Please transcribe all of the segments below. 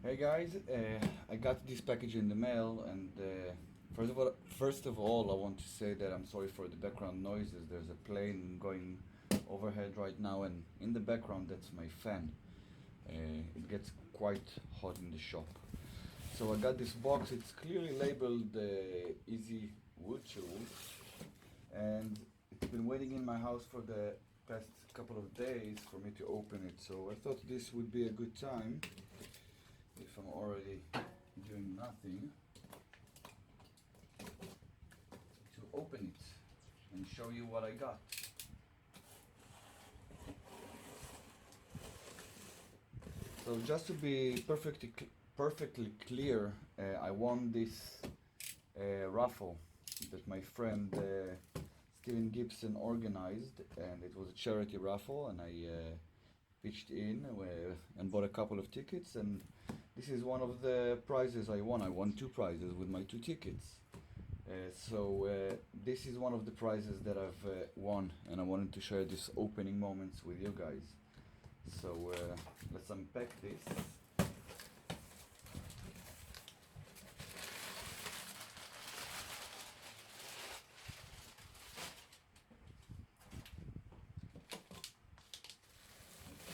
Hey guys, I got this package in the mail, and first of all, I want to say that I'm sorry for the background noises. There's a plane going overhead right now, and in the background, that's my fan. It gets quite hot in the shop. So I got this box. It's clearly labeled Easy Wood Tools, and it's been waiting in my house for the past couple of days for me to open it. So I thought this would be a good time if I'm already doing nothing, to open it and show you what I got. So just to be perfectly clear, I won this raffle that my friend Steven Gibson organized, and it was a charity raffle, and I pitched in and bought a couple of tickets, and this is one of the prizes I won. I won two prizes with my two tickets. This is one of the prizes that I've won, and I wanted to share these opening moments with you guys. So let's unpack this.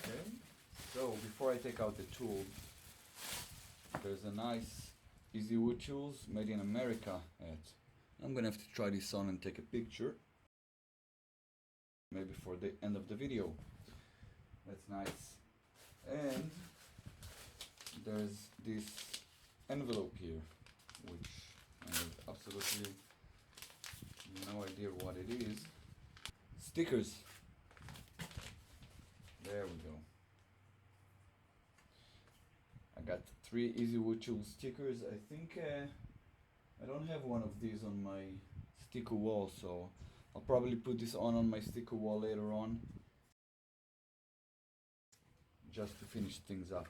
Okay. So before I take out the tools, there's a nice Easy Wood Tools made in America hat. I'm gonna have to try this on and take a picture. Maybe for the end of the video. That's nice. And there's this envelope here, which I have absolutely no idea what it is. Stickers. There we go. I got 3 Easy Wood Tools stickers. I think I don't have one of these on my sticker wall, so I'll probably put this on my sticker wall later on, just to finish things up.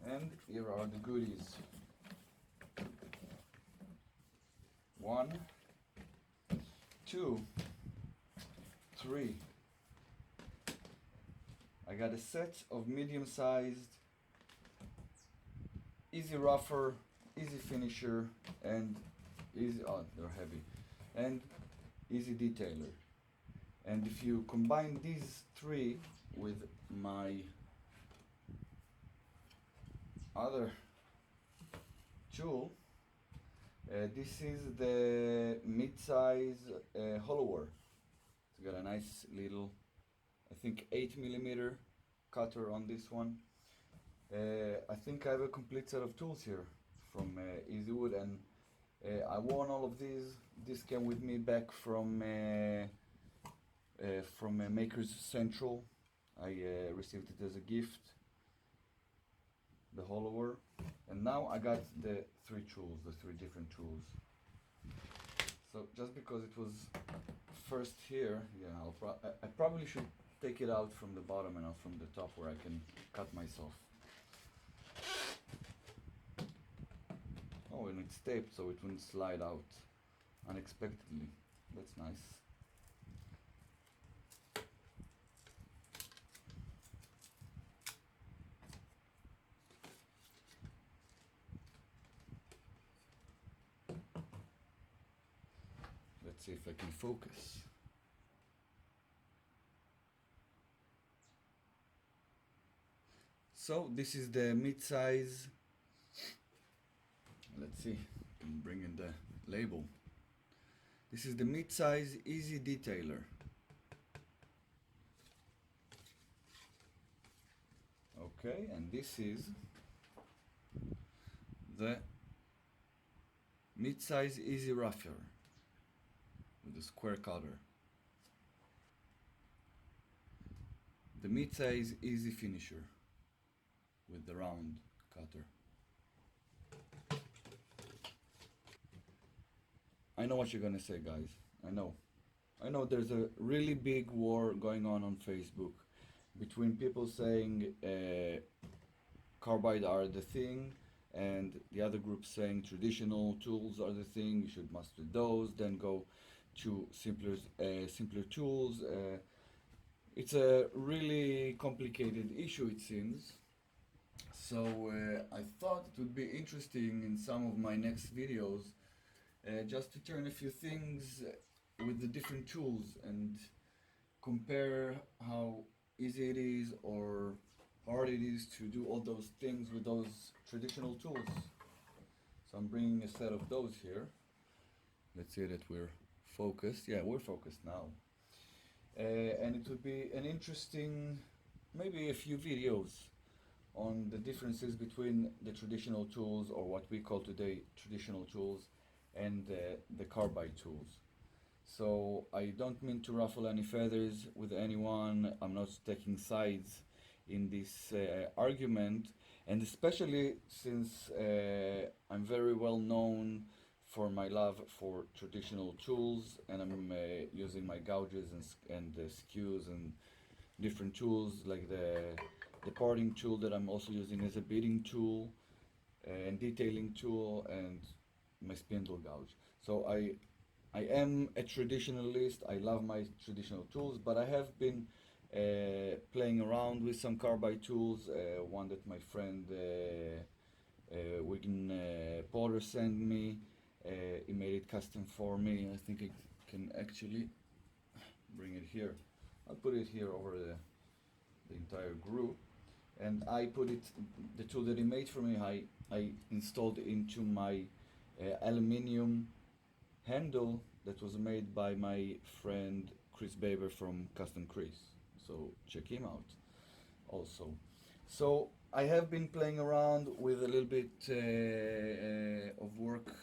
And here are the goodies. 1, 2, 3. I got a set of medium-sized easy rougher, easy finisher, and easy, oh, they're heavy, and easy detailer. And if you combine these 3 with my other tool, this is the mid-size hollower. It's got a nice little, I think 8mm cutter on this one. I think I have a complete set of tools here from Easy Wood, and I won all of these. This came with me back from Makers Central. I received it as a gift, the hollower, and now I got the 3 tools, the 3 different tools. So just because it was first here, yeah, I probably should take it out from the bottom and not from the top where I can cut myself. Oh, and it's taped so it wouldn't slide out unexpectedly. That's nice. Let's see if I can focus. So this is the mid-size. Let's see, I can bring in the label. This is the mid-size easy detailer. Okay, and this is the mid-size easy rougher with the square cutter. The mid-size easy finisher with the round cutter. I know what you're gonna say, guys. I know there's a really big war going on Facebook between people saying carbide are the thing, and the other group saying traditional tools are the thing, you should master those, then go to simpler tools. It's a really complicated issue, it seems. So I thought it would be interesting in some of my next videos just to turn a few things with the different tools and compare how easy it is or hard it is to do all those things with those traditional tools. So I'm bringing a set of those here. Let's see that we're focused. Yeah, we're focused now. And it would be an interesting, maybe a few videos on the differences between the traditional tools, or what we call today traditional tools, and the carbide tools. So I don't mean to ruffle any feathers with anyone. I'm not taking sides in this argument, and especially since I'm very well known for my love for traditional tools, and I'm using my gouges and skews and different tools like the parting tool that I'm also using as a beading tool and detailing tool, and my spindle gouge. So I am a traditionalist. I love my traditional tools, but I have been playing around with some carbide tools. One that my friend Wigan Porter sent me. He made it custom for me. I think I can actually bring it here. I'll put it here over the entire group. And I put it, the tool that he made for me, I installed into my aluminium handle that was made by my friend Chris Baber from Custom Chris. So check him out also. So I have been playing around with a little bit of work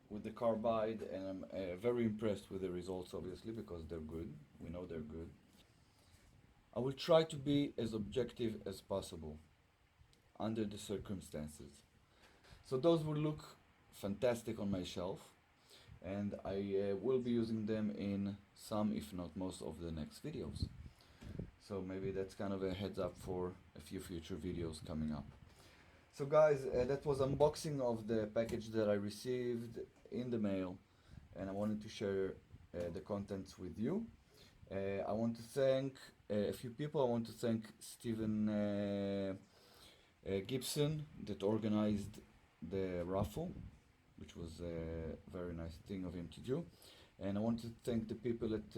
with the carbide, and I'm very impressed with the results, obviously, because they're good. We know they're good. I will try to be as objective as possible under the circumstances. So those will look fantastic on my shelf, and I will be using them in some, if not most, of the next videos. So maybe that's kind of a heads up for a few future videos coming up. So guys, that was unboxing of the package that I received in the mail, and I wanted to share the contents with you. I want to thank a few people. I want to thank Stephen Gibson that organized the raffle, which was a very nice thing of him to do. And I want to thank the people at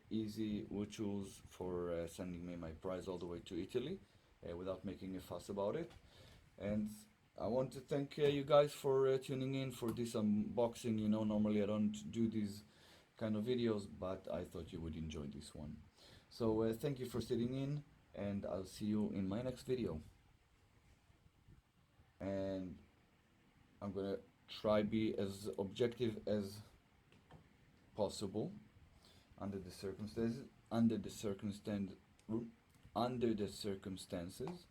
Easy Wood Tools for sending me my prize all the way to Italy without making a fuss about it. And I want to thank you guys for tuning in for this unboxing. You know, normally I don't do these kind of videos, but I thought you would enjoy this one. So thank you for sitting in, and I'll see you in my next video. And I'm gonna try be as objective as possible under the circumstances. Under the circumstances.